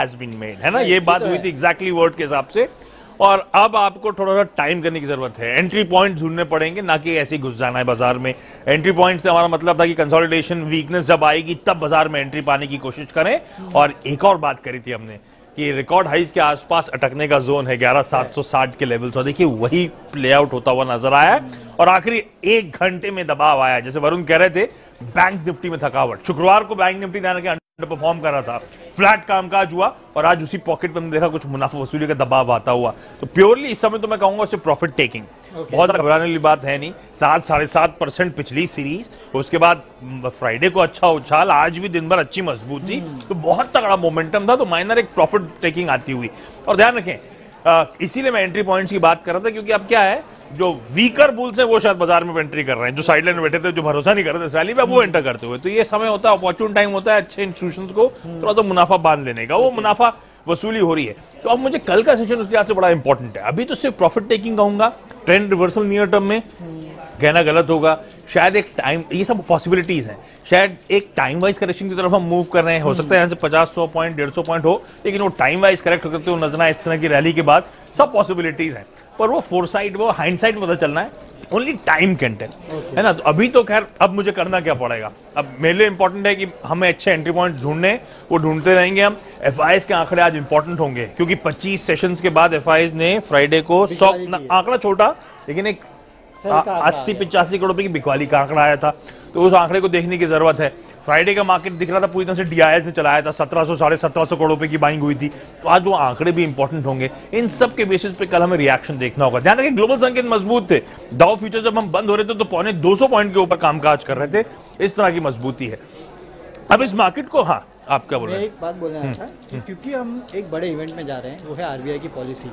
Has been made, है ना, ये बात हुई थी एग्जैक्टली वर्ड के हिसाब से। और अब आपको थोड़ा सा टाइम करने की जरूरत है, एंट्री पॉइंट ढूंढने पड़ेंगे, ना कि ऐसे ही घुस जाना है बाजार में। एंट्री पॉइंट से हमारा मतलब था कि कंसोलिडेशन वीकनेस जब आएगी तब बाजार में एंट्री पाने की कोशिश करें। और एक और बात करी थी हमने कि रिकॉर्ड हाइज के आसपास अटकने का जोन है 11,760 के लेवल। तो देखिए वही प्ले आउट होता हुआ नजर आया है और आखिरी 1 घंटे में दबाव आया। जैसे वरुण कह रहे थे, बैंक निफ्टी में थकावट, शुक्रवार को बैंक निफ्टी परफॉर्म कर रहा था, फ्लैट कामकाज हुआ और आज उसी पॉकेट में देखा कुछ मुनाफा वसूली का दबाव आता हुआ। तो प्योरली इस समय तो मैं कहूंगा उससे प्रॉफिट टेकिंग, बहुत घबराने वाली बात है नहीं। 7-7.5% पिछली सीरीज, उसके बाद फ्राइडे को अच्छा उछाल, आज भी दिन भर अच्छी मजबूती, तो बहुत तगड़ा मोमेंटम था। तो माइनर एक प्रॉफिट टेकिंग आती हुई। और ध्यान रखें, इसीलिए मैं एंट्री पॉइंट्स की बात कर रहा था, क्योंकि अब क्या है, जो वीकर बुल्स हैं वो शायद बाजार में एंट्री कर रहे हैं, जो साइडलाइन में बैठे थे, जो भरोसा नहीं कर रहे थे रैली पे, वो एंटर करते हुए। तो ये समय होता है, अपॉर्चुन टाइम होता है अच्छे इंस्टीट्यूशंस को थोड़ा तो मुनाफा बांध लेने का, वो मुनाफा वसूली हो रही है। तो अब मुझे कल का सेशन उसके लिहाज से बड़ा इंपॉर्टेंट है। अभी तो सिर्फ प्रॉफिट टेकिंग कहूंगा, ट्रेंड रिवर्सल नियर टर्म में कहना गलत होगा। शायद एक टाइम, ये सब पॉसिबिलिटीज हैं, शायद एक टाइम वाइज करेक्शन की तरफ हम मूव कर रहे हैं। हो सकता है यहाँ से 50-100 पॉइंट 150 पॉइंट हो, लेकिन वो टाइम वाइज करेक्ट करते हुए नजर आए इस तरह की रैली के बाद। सब पॉसिबिलिटीज हैं, पर वो फोरसाइट, वो हाइंडसाइट पता चलना है, ओनली टाइम कैन टेल, है ना। तो अभी तो खैर अब मुझे करना क्या पड़ेगा, अब मेरे लिए इंपॉर्टेंट है कि हमें अच्छे एंट्री पॉइंट ढूंढने, वो ढूंढते रहेंगे हम। एफआईएस के आंकड़े आज इंपॉर्टेंट होंगे, क्योंकि 25 सेशंस के बाद एफआईएस ने फ्राइडे को 100, आंकड़ा छोटा लेकिन एक 80-85 करोड़ रुपए की बिकवाली का आंकड़ा आया था, तो उस आंकड़े को देखने की जरूरत है। फ्राइडे का मार्केट दिख रहा था पूरी तरह से डीआईएस ने चलाया था, 1700-1750 करोड़ रुपए की बाइंग हुई थी। तो आज वो आंकड़े भी इंपॉर्टेंट होंगे, इन सब के बेसिस पे कल हमें रिएक्शन देखना होगा। ध्यान रखें, ग्लोबल संकेत मजबूत थे, डाउ फ्यूचर जब हम बंद हो रहे थे तो 250 पॉइंट के ऊपर कामकाज कर रहे थे, इस तरह की मजबूती है। अब इस मार्केट को, हाँ आप क्या बोल रहे हैं? एक बात बोलना था, क्योंकि हम एक बड़े इवेंट में जा रहे हैं, वो है आरबीआई की पॉलिसी।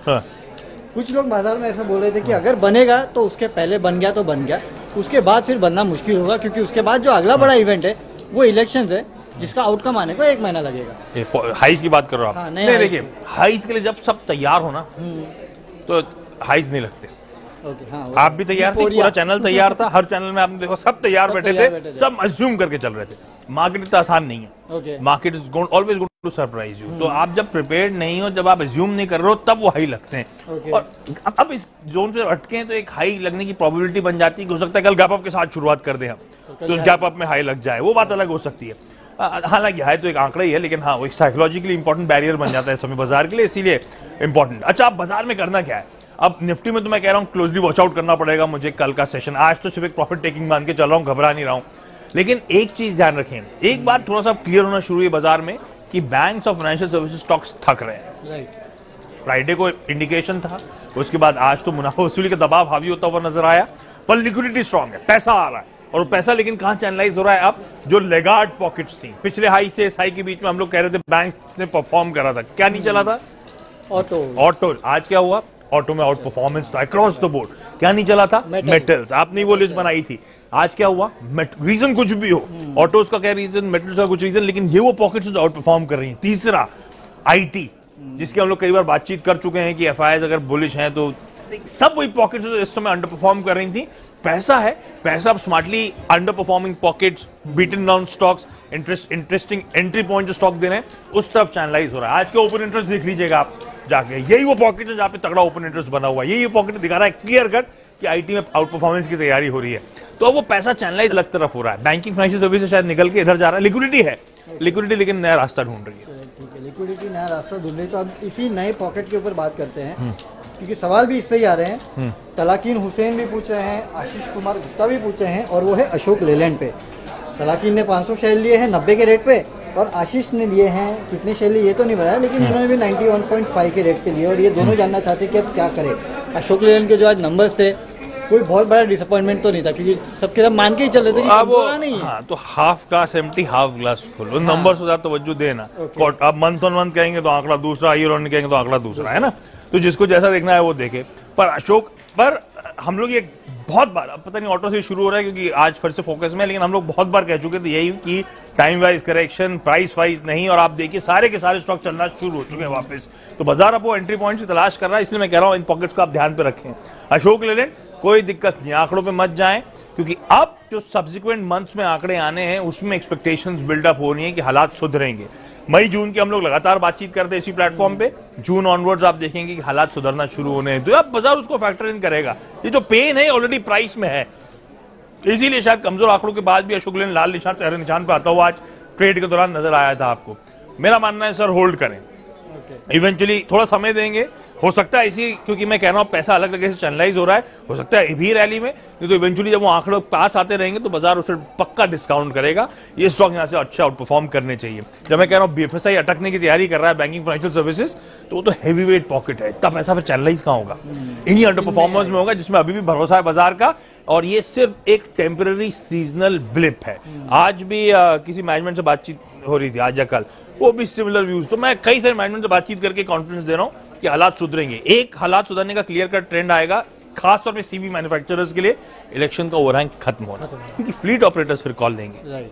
कुछ लोग बाजार में ऐसा बोल रहे थे कि अगर बनेगा तो उसके पहले बन गया तो बन गया, उसके बाद फिर बनना मुश्किल होगा, क्योंकि उसके बाद जो अगला बड़ा इवेंट है वो इलेक्शंस है, जिसका आउटकम आने को 1 महीना लगेगा। हाइज की बात कर रहे हो आप? हाँ, नहीं देखिए, हाइज के लिए जब सब तैयार हो ना तो हाइज नहीं लगते। हाँ, आप भी तैयार थे, पूरा चैनल तैयार था, हर चैनल में आपने देखो सब तैयार बैठे थे, सब अज्यूम करके चल रहे थे। मार्केट इतना आसान नहीं है, market is always going to surprise you. तो आप जब प्रिपेयर्ड नहीं हो, जब आप अज्यूम नहीं कर रहे हो, तब वो हाई लगते हैं। और अब इस जोन पे अटके हैं तो एक हाई लगने की प्रोबेबिलिटी बन जाती है कि हो सकता है कल गैप अप के साथ शुरुआत कर दें हम, तो उस गैप अप में हाई लग जाए, वो बात अलग हो सकती है। हालांकि हाई तो एक आंकड़ा ही है, लेकिन हाँ वो एक साइकोलॉजिकली इंपॉर्टेंट बैरियर बन जाता है समय बाजार के लिए, इसीलिए इंपॉर्टेंट। अच्छा, आप बाजार में करना क्या है? अब निफ्टी में तो मैं कह रहा हूं क्लोजली वॉच आउट करना पड़ेगा मुझे कल का सेशन। आज तो सिर्फ एक प्रॉफिट टेकिंग मान के चल रहा हूं, घबरा नहीं रहा हूं। लेकिन एक चीज ध्यान रखें, एक बात थोड़ा सा क्लियर होना शुरू हुई बाजार में कि बैंक्स और फाइनेंशियल सर्विसेज स्टॉक्स थक रहे हैं। फ्राइडे को इंडिकेशन था, उसके बाद आज तो मुनाफा वसूली का दबाव हावी होता हुआ नजर आया, पर लिक्विडिटी स्ट्रांग है, पैसा आ रहा है। और पैसा लेकिन कहां चैनलाइज हो रहा है? अब जो लेगार्ड पॉकेट्स थी, पिछले हाई से इस हाई के बीच में हम लोग कह रहे थे बैंक ने परफॉर्म करा था, क्या नहीं चला था? ऑटो। आज क्या हुआ? ऑटो में आउट परफॉर्मेंस था अक्रॉस द बोर्ड। क्या नहीं चला था? मेटल्स। आपने वो लिस्ट बनाई थी, आज क्या हुआ? रीजन कुछ भी हो, ऑटोज का क्या रीजन, मेटल्स का कुछ रीजन, लेकिन ये वो पॉकेट्स आउट परफॉर्म कर रही हैं। तीसरा आईटी, जिसकी हम लोग कई बार बातचीत कर चुके हैं कि एफआईआईज अगर बुलिश हैं तो सब वही पॉकेट्स इस समय अंडर परफॉर्म कर रही थी। पैसा है, पैसा अब smartly under performing pockets, beaten down stocks, interesting entry point जो स्टॉक दे रहे हैं उस तरफ चैनलाइज हो रहा है। आज के ओपन इंटरेस्ट देख लीजिएगा आप जाके, यही वो पॉकेट है जहाँ पे तगड़ा ओपन इंटरेस्ट बना हुआ है, यही पॉकेट दिखा रहा है क्लियर कट कि आईटी में आउट परफॉर्मेंस की तैयारी हो रही है। तो अब वो पैसा चैनलाइज अलग तरफ हो रहा है, बैंकिंग फाइनेंशियल सर्विसेज शायद निकल के इधर जा रहा है, लिक्विडिटी है, लिक्विडिटी लेकिन नया रास्ता ढूंढ रही है। ठीक है, लिक्विडिटी नया रास्ता ढूंढ रही है। तो अब इसी नए पॉकेट के ऊपर बात करते हैं, क्योंकि सवाल भी इस पे ही आ रहे हैं। तलाकीन हुसैन भी पूछ रहे हैं, आशीष कुमार गुप्ता भी पूछ रहे हैं, और वो है अशोक लेलैंड पे। तलाकीन ने 500 शेयर लिए हैं 90 के रेट पे, और आशीष ने लिए हैं, कितने शेयर लिए ये तो नहीं बताया, लेकिन उन्होंने भी 91.5 के रेट पे लिए। और ये दोनों जानना चाहते हैं कि अब क्या करें। अशोक लेलैंड के जो आज नंबर्स थे, कोई बहुत बड़ा डिसअपॉइंटमेंट तो नहीं था, क्योंकि सबके सब मान के ही चल रहे थे कि नहीं है। हाँ, तो half glass empty half glass full, उन नंबर्स को ज्यादा तवज्जो देना। अब मंथ ऑन मंथ कहेंगे तो आंकड़ा दूसरा, ईयर ऑन कहेंगे तो आंकड़ा दूसरा, है ना। तो जिसको जैसा देखना है वो देखे। पर अशोक पर हम लोग ये बहुत बार, अब पता नहीं ऑटो से शुरू हो रहा है क्योंकि आज फिर से फोकस में, लेकिन हम लोग बहुत बार कह चुके थे यही कि time wise correction, price wise नहीं। और आप देखिए सारे के सारे स्टॉक चलना शुरू हो चुके हैं वापस। तो बाजार अब वो एंट्री पॉइंट की तलाश कर रहा है, इसलिए मैं कह रहा हूं इन पॉकेट्स को आप ध्यान पे रखें। अशोक लेलैंड कोई दिक्कत नहीं, आंकड़ों पे मत जाएं, क्योंकि अब जो सब्सिक्वेंट मंथ्स में आंकड़े आने हैं उसमें एक्सपेक्टेशंस बिल्डअप हो रही हैं कि हालात सुधरेंगे। मई जून की हम लोग लगातार बातचीत करते हैं इसी प्लेटफॉर्म पे, जून ऑनवर्ड्स आप देखेंगे कि हालात सुधरना शुरू होने हैं, तो अब बाजार उसको फैक्टर इन करेगा। ये जो पेन है ऑलरेडी प्राइस में है, इसीलिए शायद कमजोर आंकड़ों के बाद भी अशोक लेलैंड लाल निशान से हरे निशान पे आता हुआ आज ट्रेड के दौरान नजर आया था आपको। मेरा मानना है सर होल्ड करें, इवेंचुअली थोड़ा समय देंगे, हो सकता है इसी, क्योंकि मैं कह रहा हूं पैसा अलग तरह से चैनलाइज हो रहा है, हो सकता है भी रैली में, नहीं तो इवेंचुअली जब वो आंकड़े पास आते रहेंगे तो बाजार उसे पक्का डिस्काउंट करेगा। ये स्टॉक यहां से अच्छा आउट परफॉर्म करने चाहिए। जब मैं कह रहा हूं बीएफएसआई अटकने की तैयारी कर रहा है बैंकिंग फाइनेंशियल सर्विसेज, तो वो तो हैवी वेट पॉकेट है, इतना पैसा फिर चैनलाइज कहां होगा, इन्हीं अंडर परफॉर्मर्स में होगा जिसमें अभी भी भरोसा है बाजार का। और ये सिर्फ एक टेम्पररी सीजनल ब्लिप है। आज भी किसी मैनेजमेंट से बातचीत हो रही थी आज या कल, वो भी सिमिलर व्यूज, तो मैं कई सारे मैनेजमेंट से बातचीत करके कॉन्फिडेंस दे रहा हूं कि हालात सुधरेंगे। एक हालात सुधरने का क्लियर कट ट्रेंड आएगा, खासतौर पे सीवी मैन्युफैक्चरर्स के लिए इलेक्शन का ओवरहैंग खत्म होना, क्योंकि फ्लीट ऑपरेटर्स फिर कॉल लेंगे।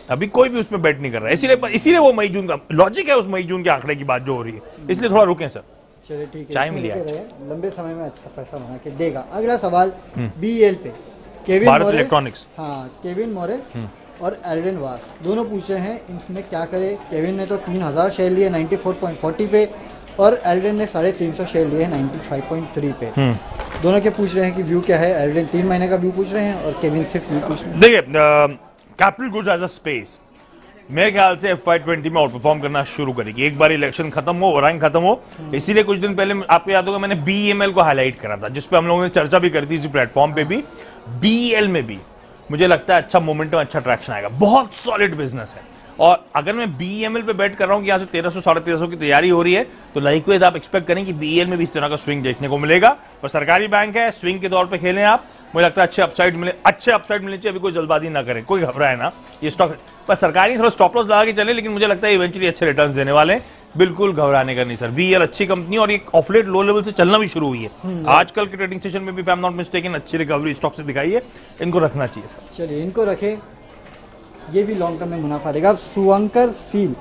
अभी कोई भी उसमें बेट नहीं कर रहा है, इसीलिए वो मई जून का लॉजिक है, उस मई जून के आंकड़े की बात जो हो रही है, इसलिए थोड़ा रुकें सर। चलिए ठीक है, चाय मिली है, लंबे समय में अच्छा पैसा बना के देगा। अगला सवाल बीएल पे केविन भारत मोरेस, इलेक्ट्रॉनिक्स, हाँ केविन मोरेस और एल्डेन वास दोनों पूछे हैं इसमें क्या करे। केविन ने तो 3000 शेयर लिए 94.40 पे, और एल्डेन ने 350 शेयर लिए 95.3 पे। दोनों के पूछ रहे हैं कि व्यू क्या है। एल्डेन 3 महीने का व्यू पूछ रहे हैं और केविन सिर्फ व्यू पूछ रहे हैं। देखिए capital goods as a space मेरे ख्याल से FY20 में आउट परफॉर्म करना शुरू करेगी, एक बार इलेक्शन खत्म हो, ओवरहैंग खत्म हो। इसीलिए कुछ दिन पहले आपको याद होगा मैंने BEML को हाईलाइट करा था, जिसपे हम लोगों ने चर्चा भी करी थी इसी प्लेटफॉर्म पे भी। BEL में भी मुझे लगता है अच्छा मोमेंटम, अच्छा ट्रैक्शन आएगा, बहुत सॉलिड बिजनेस है। और अगर मैं BEML पे बेट कर रहा हूं कि यहाँ से 1300 1350 की तैयारी हो रही है, तो लाइकवाइज आप एक्सपेक्ट करें कि BEL में भी इस तरह का स्विंग देखने को मिलेगा। पर सरकारी बैंक है, स्विंग के तौर पे खेलें आप, मुझे लगता है अच्छे अपसाइड मिलने चाहिए। अभी कोई जल्दबाजी ना करें, कोई घबराए ना, ये स्टॉक पर सरकारी थोड़ा स्टॉप लॉस लगा के चले, लेकिन मुझे लगता है इवेंचुअली अच्छे रिटर्न्स देने वाले हैं, बिल्कुल घबराने का नहीं सर। BEL अच्छी कंपनी और एक ऑफ लेट लो लेवल से चलना भी शुरू हुई है। आजकल के ट्रेडिंग सेशन में भी, आई एम नॉट मिस्टेकन, अच्छी रिकवरी स्टॉक से दिखाई है, इनको रखना चाहिए सर। चलिए इनको रखें, ये भी लॉन्ग टर्म में मुनाफा देगा। अब सुवंकर सील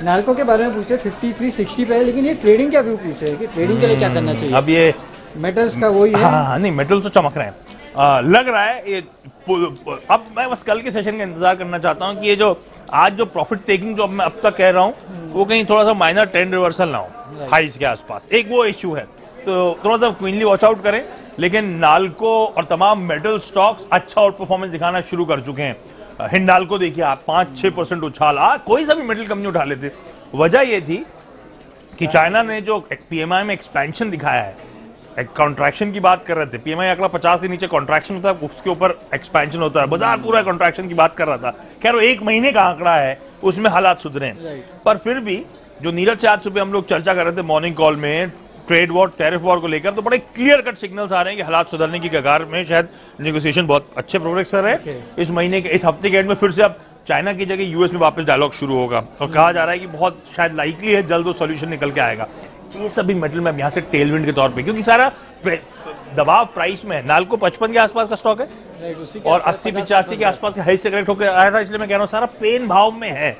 नाल्को के बारे में पूछते 5360 पे है, लेकिन ये ट्रेडिंग का व्यू पूछ रहे हैं कि ट्रेडिंग के लिए क्या करना चाहिए। अब ये मेटल्स का वही है। हाँ, नहीं मेटल तो चमक रहे हैं, लग रहा है ये। अब मैं बस कल के सेशन का इंतजार करना चाहता हूं कि ये जो आज जो प्रॉफिट टेकिंग जो मैं अब तक कह रहा हूं, वो कहीं थोड़ा सा माइनर ट्रेंड रिवर्सल ना हो हाइस के आसपास, एक वो इश्यू है, तो थोड़ा सा क्वीनली वॉच आउट करें। लेकिन नाल्को और तमाम मेटल स्टॉक्स अच्छा आउट परफॉर्मेंस दिखाना शुरू कर चुके हैं। हिंडाल्को देखिए आप 5-6% उछाल, कोई सा भी मेटल कंपनी उठा लेते। वजह ये थी कि चाइना ने जो PMI में एक्सपेंशन दिखाया है, एक कॉन्ट्रैक्शन की बात कर रहे थे, PMI आंकड़ा 50 के नीचे कॉन्ट्रैक्शन होता है, उसके ऊपर एक्सपेंशन होता है, बाजार पूरा कॉन्ट्रैक्शन की बात कर रहा था। खैर वो 1 महीने का आंकड़ा है, उसमें हालात सुधरे, पर फिर भी जो नीरज से आज सुबह हम लोग चर्चा कर रहे थे मॉर्निंग कॉल में ट्रेड वॉर, टैरिफ वॉर को लेकर, तो बड़े क्लियर कट सिग्नल्स आ रहे हैं कि हालात सुधरने की कगार में, शायद नेगोशिएशन बहुत अच्छे प्रोग्रेस कर रहे हैं। इस महीने के, इस हफ्ते के एंड में फिर से अब चाइना की जगह यूएस में वापस डायलॉग शुरू होगा, और कहा जा रहा है कि बहुत शायद लाइकली है जल्द वो सॉल्यूशन निकल के आएगा। ये सभी मेटल में यहाँ से टेलविंड के तौर पे, क्योंकि सारा दबाव प्राइस में है। नाल्को 55 के आसपास का स्टॉक है और 80-85 के आसपास हाई से करेक्ट होकर आया था, इसलिए मैं कह रहा हूँ सारा पेन भाव में है।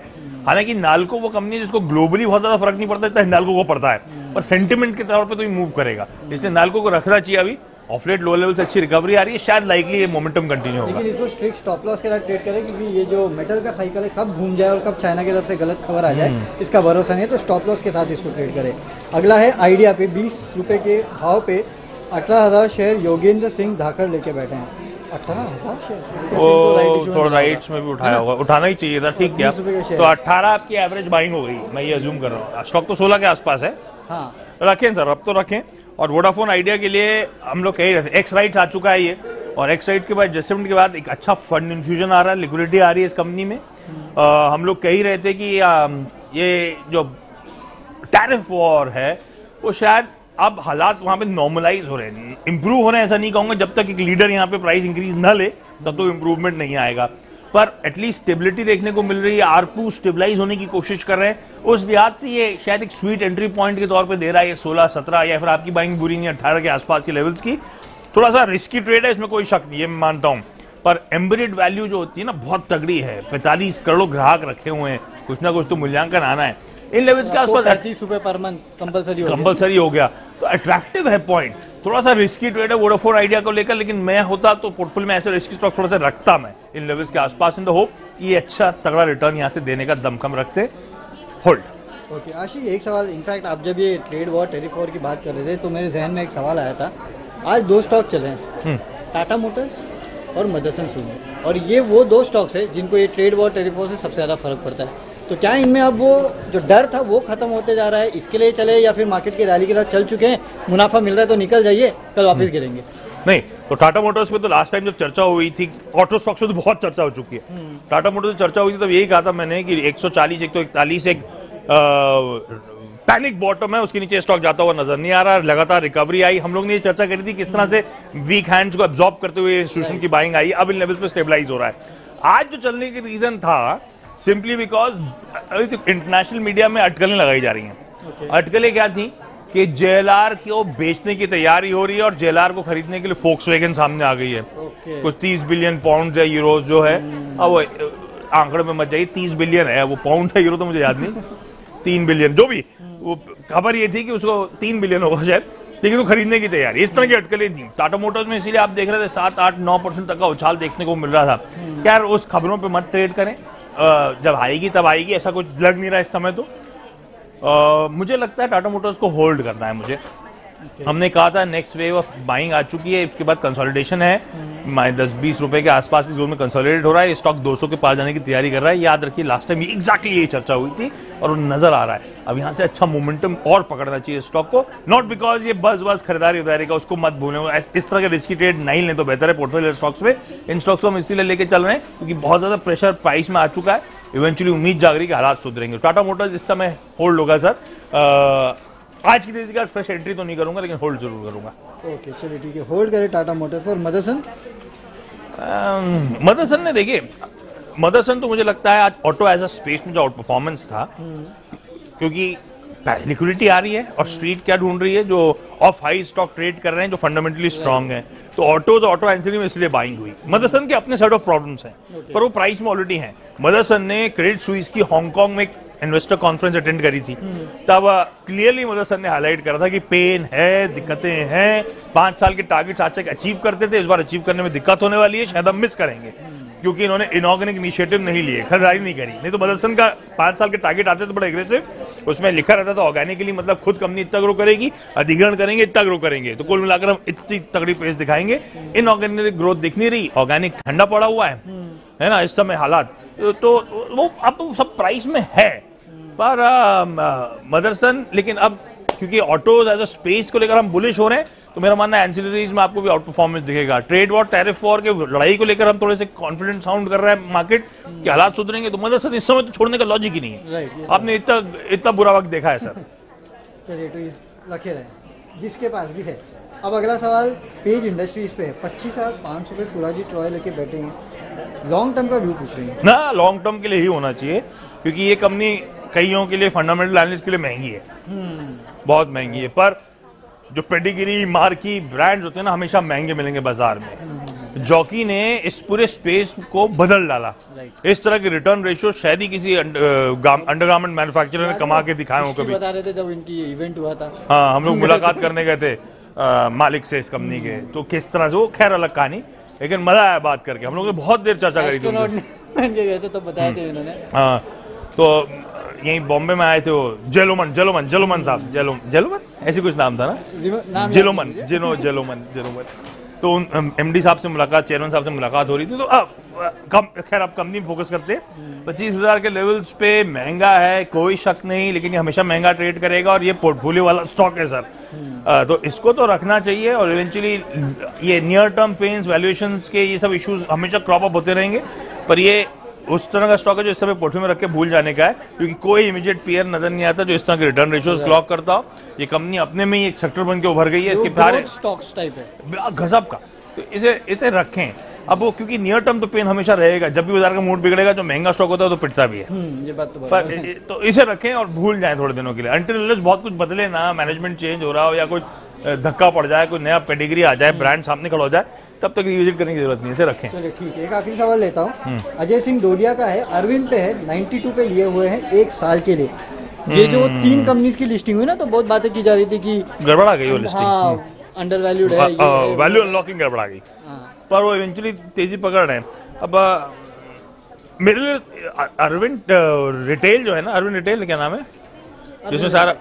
हालांकि नाल्को वो कंपनी है जिसको ग्लोबली बहुत ज्यादा फर्क नहीं पड़ता, इतना नाल्को को पड़ता है, पर सेंटिमेंट के तौर पे तो ये मूव करेगा, इसलिए नाल्को को रखना चाहिए। अभी ऑफलेट लो लेवल से अच्छी रिकवरी आ रही है, शायद लाइकली ये मोमेंटम कंटिन्यू होगा। लेकिन इसको स्ट्रिक्ट स्टॉप लॉस के साथ ट्रेड करें, क्योंकि ये जो मेटल का साइकिल है कब घूम जाए और कब चाइना की तरफ से गलत खबर आ जाए इसका भरोसा नहीं है, तो स्टॉप लॉस के साथ इसको ट्रेड करें। अगला है आइडिया पे 20 रुपए के भाव पे 18,000 शेयर योगेंद्र सिंह धाकड़ लेके बैठे हैं। 18,000 शेयर थोड़ा राइट्स में भी उठाया होगा, उठाना ही चाहिए था, ठीक क्या। तो 18 आपकी एवरेज बाइंग हो गई, मैं ये अज्यूम कर रहा हूँ। स्टॉक तो 16 के आसपास है, हाँ रखें सर, अब तो रखें। और वोडाफोन आइडिया के लिए हम लोग कह रहे थे एक्स राइट आ चुका है ये, और एक्स राइट के बाद एडजस्टमेंट के बाद एक अच्छा फंड इन्फ्यूजन आ रहा है, लिक्विडिटी आ रही है इस कंपनी में। हम लोग कह ही रहे थे कि ये जो टैरिफ वॉर है वो शायद अब हालात वहां पे नॉर्मलाइज हो रहे हैं, इंप्रूव हो रहे हैं, ऐसा नहीं कहूंगा। जब तक एक लीडर यहाँ पे प्राइस इंक्रीज न ले तब तो इंप्रूवमेंट नहीं आएगा, पर एटलीस्ट स्टेबिलिटी देखने को मिल रही है। आरपू स्टेबलाइज होने की कोशिश कर रहे हैं, उस लिहाज से ये शायद एक स्वीट एंट्री पॉइंट के तौर पे दे रहा है। 16-17 या फिर आपकी बाइंग बुरी नहीं 18 के आसपास के लेवल्स की, थोड़ा सा रिस्की ट्रेड है, इसमें कोई शक नहीं है, मैं मानता हूं। पर एम्बेडेड वैल्यू जो होती है ना बहुत तगड़ी है, 45 करोड़ ग्राहक रखे हुए हैं, कुछ ना कुछ तो मूल्यांकन आना है। इन लेवल्स के आसपास 35 रुपए पर मंथ कंपलसरी हो गया, तो अट्रैक्टिव है पॉइंट। थोड़ा सा रिस्की ट्रेड है वोडाफोन आइडिया को लेकर, लेकिन मैं होता तो पोर्टफोलियो में ऐसे रिस्की स्टॉक थोड़ा सा रखता मैं इन लेवल्स के आसपास, इन द होप ये अच्छा तगड़ा रिटर्न यहाँ से देने का दमखम रखते। होल्ड। ओके आशीष, एक सवाल, इनफैक्ट आप जब ये ट्रेड वॉर टेरिफ वॉर की बात कर रहे थे तो मेरे जहन में एक सवाल आया था। आज 2 स्टॉक चले हैं, टाटा मोटर्स और मदरसन स्वीज, और ये वो 2 स्टॉक्स है जिनको ये ट्रेड वॉर टेरिफ वॉर से सबसे ज्यादा फर्क पड़ता है। तो क्या इनमें अब वो जो डर था वो खत्म होते जा रहा है, इसके लिए चले, या फिर मार्केट की रैली के साथ चल चुके हैं, मुनाफा मिल रहा है तो निकल जाइए, कल वापस गिरेंगे? नहीं, तो टाटा मोटर्स पे तो लास्ट टाइम जब चर्चा हुई थी, ऑटो स्टॉक्स पे तो बहुत चर्चा हो चुकी है। टाटा मोटर्स पे चर्चा हुई थी तब यही कहा था मैंने कि 140 141 एक पैनिक बॉटम है, उसके नीचे स्टॉक जाता हुआ नजर नहीं आ रहा, लगातार रिकवरी आई। हम लोग ने ये चर्चा करी थी किस तरह से वीक हैंड्स को एब्जॉर्ब करते हुए इंस्टीट्यूशन की बाइंग आई, अब इन लेवल्स पे स्टेबलाइज हो रहा है। आज जो चलने की रीजन था सिंपली बिकॉज इंटरनेशनल मीडिया में अटकलें लगाई जा रही हैं। अटकलें क्या थी कि जेएलआर को बेचने की तैयारी हो रही है और जेएलआर को खरीदने के लिए फोक्सवैगन सामने आ गई है। कुछ 30 बिलियन पाउंड या यूरोज जो है, अब वो आंकड़े में मत जाइए, 30 बिलियन है, वो पाउंड है यूरो तो मुझे याद नहीं, 3 बिलियन जो भी, वो खबर ये थी कि उसको 3 बिलियन होगा शायद, लेकिन वो खरीदने की तैयारी, इस तरह की अटकलें थी टाटा मोटर्स में। इसीलिए आप देख रहे थे 7 8 9% तक का उछाल देखने को मिल रहा था। खैर उस खबरों पे मत ट्रेड करें, जब आएगी तब आएगी, ऐसा कुछ लग नहीं रहा इस समय। तो मुझे लगता है टाटा मोटर्स को होल्ड करना है मुझे। हमने कहा था नेक्स्ट वेव ऑफ बाइंग आ चुकी है, इसके बाद कंसोलिडेशन है, 10-20 रुपए के आसपास की जोन में कंसोलिडेट हो रहा है, स्टॉक 200 के पास जाने की तैयारी कर रहा है। याद रखिए लास्ट टाइम एग्जैक्टली यही चर्चा हुई थी और वो नजर आ रहा है। अब यहाँ से अच्छा मोमेंटम और पकड़ना चाहिए स्टॉक को, नॉट बिकॉज ये बस खरीदारी उधारी का, उसको मत भूलें। इस तरह के रिस्की ट्रेड नहीं लें तो बेहतर है पोर्टफोलियो स्टॉक्स पे। इन स्टॉक्स को हम इसीलिए लेके चल रहे हैं क्योंकि बहुत ज्यादा प्रेशर प्राइस में आ चुका है, इवेंचुअली उम्मीद जाग रही कि हालात सुधरेंगे। टाटा मोटर्स इस समय होल्ड होगा सर। आज की तेजी का फ्रेश एंट्री तो नहीं करूंगा, लेकिन होल्ड जरूर करूंगा। ओके चलिए ठीक है, होल्ड करें टाटा मोटर्स। और मदरसन? मदरसन ने देखिए, मदरसन तो मुझे लगता है आज ऑटो एज अ स्पेस में जो आउट परफॉर्मेंस था, क्योंकि लिक्विडिटी आ रही है और स्ट्रीट क्या ढूंढ रही है, जो ऑफ हाई स्टॉक ट्रेड कर रहे हैं, जो फंडामेंटली स्ट्रांग है, तो ऑटो एंसिलरी में इसलिए बाइंग हुई। मदरसन के अपने सेट ऑफ प्रॉब्लम्स हैं, पर वो प्राइस में ऑलरेडी हैं। मदरसन ने क्रेडिट स्विस की हांगकांग में इन्वेस्टर कॉन्फ्रेंस अटेंड करी थी, तब क्लियरली मदरसन ने हाईलाइट करा था कि पेन है, दिक्कतें हैं, 5 साल के टारगेट्स आज तक अचीव करते थे, इस बार अचीव करने में दिक्कत होने वाली है, शायद हम मिस करेंगे क्योंकि इन्होंने इनऑर्गेनिक इनिशिएटिव नहीं लिए, खरीदारी नहीं करी। नहीं तो मदरसन का 5 साल के टारगेट आते थे बड़ा एग्रेसिव, उसमें लिखा रहता था ऑर्गेनिकली, मतलब खुद कंपनी इतना ग्रो करेगी, अधिग्रहण करेंगे इतना ग्रो करेंगे, तो कुल मिलाकर हम इतनी तगड़ी पेस दिखाएंगे। इनऑर्गेनिक ग्रोथ दिख नहीं रही, ऑर्गेनिक ठंडा पड़ा हुआ है ना इस समय हालात, तो वो अब सब प्राइस में है। पर मदरसन, लेकिन अब क्योंकि ऑटोज एज अ स्पेस को लेकर हम बुलिश हो रहे हैं, तो मेरा मानना है एंसिलरीज में आपको भी आउट परफॉर्मेंस दिखेगा। ट्रेड वॉर, टैरिफ वॉर के लड़ाई को लेकर हम थोड़े से कॉन्फिडेंट साउंड कर रहे हैं मार्केट के हालात सुधरेंगे, तो मदरसन इस समय तो छोड़ने का लॉजिक ही नहीं है। आपने इतना बुरा वक्त देखा है सर। चलिए तो ये रखे रहे जिसके पास भी है। अब अगला सवाल पेज इंडस्ट्रीज पे है। 25,500 पे पुराजीत रॉय लेके बैठे हैं, लॉन्ग टर्म का व्यू पूछ रही है ना। लॉन्ग टर्म के लिए ही होना चाहिए क्योंकि ये कंपनी कईयों के लिए, फंडामेंटल एनालिस्ट के लिए महंगी है, बहुत महंगी है, पर जो पेडिग्री मार्की ब्रांड्स होते हैं ना, हमेशा महंगे मिलेंगे बाजार में। जॉकी ने इस पूरे स्पेस को बदल डाला। इस तरह के रिटर्न रेशियो शायद ही किसी अंडरगारमेंट मैन्युफैक्चरर ने कमा के दिखाए हो कभी। बता रहे थे जब इनकी इवेंट हुआ था, हाँ, हम लोग मुलाकात करने गए थे मालिक से इस कंपनी के, तो किस तरह से, वो खैर अलग कहानी, लेकिन मजा आया बात करके। हम लोग ने बहुत देर चर्चा करी थी, गए थे तो बताए थे इन्होंने। हाँ, तो यहीं बॉम्बे में आए थे वो जेलोमन साहब, जेलोमन ऐसी कुछ नाम था ना, जेलोमन। तो एमडी साहब से मुलाकात, चेयरमैन साहब से मुलाकात हो रही थी। तो अब खैर आप कंपनी में फोकस करते हैं। 25,000 के लेवल्स पे महंगा है, कोई शक नहीं, लेकिन ये हमेशा महंगा ट्रेड करेगा और ये पोर्टफोलियो वाला स्टॉक है सर। तो इसको तो रखना चाहिए और इवेंचुअली ये नियर टर्म पेन्स, वैल्यूएशंस के ये सब इश्यूज हमेशा क्रॉप अप होते रहेंगे, पर ये उस तरह का स्टॉक है जो इस समय पोर्टफोलियो में रख के भूल जाने का है, क्योंकि कोई इमीडिएट पीयर नजर नहीं आता जो इस तरह के रिटर्न रेशियोज क्लॉक करता हो। ये कंपनी अपने में ही एक सेक्टर बन के उभर गई है, इसके सारे स्टॉक्स टाइप है गजब का, तो इसे रखें। अब वो क्योंकि नियर टर्म तो पेन हमेशा रहेगा, जब भी बाजार का मूड बिगड़ेगा जो महंगा स्टॉक होता है तो पिटता भी है। ये बात तो इसे रखें और भूल जाएं थोड़े दिनों के लिए, अंटिल बहुत कुछ बदले ना, मैनेजमेंट चेंज हो रहा हो या कोई धक्का पड़ जाए, कोई नया पेडिग्री आ जाए, ब्रांड सामने खड़ा हो जाए, तब तक रिविजिट करने की जरूरत नहीं है, इसे रखें। चलिए ठीक है, एक आखिरी सवाल लेता हूँ। अजय सिंह डोडिया का है, अरविंद पे है, 92 पे लिए हुए हैं 1 साल के लिए। ये जो 3 कंपनीज की लिस्टिंग हुई ना, तो बहुत बातें की जा रही थी कि गड़बड़ा गई वो लिस्टिंग। हाँ अंडर वैल्यूड है, ये है, वैल्यू अनलॉकिंग गड़बड़ा गई, हाँ। पर वो इवेंचुअली तेजी पकड़ रहे हैं। अब मेरे लिए अरविंद रिटेल जो है ना, अरविंद रिटेल क्या नाम है जिसमें सारा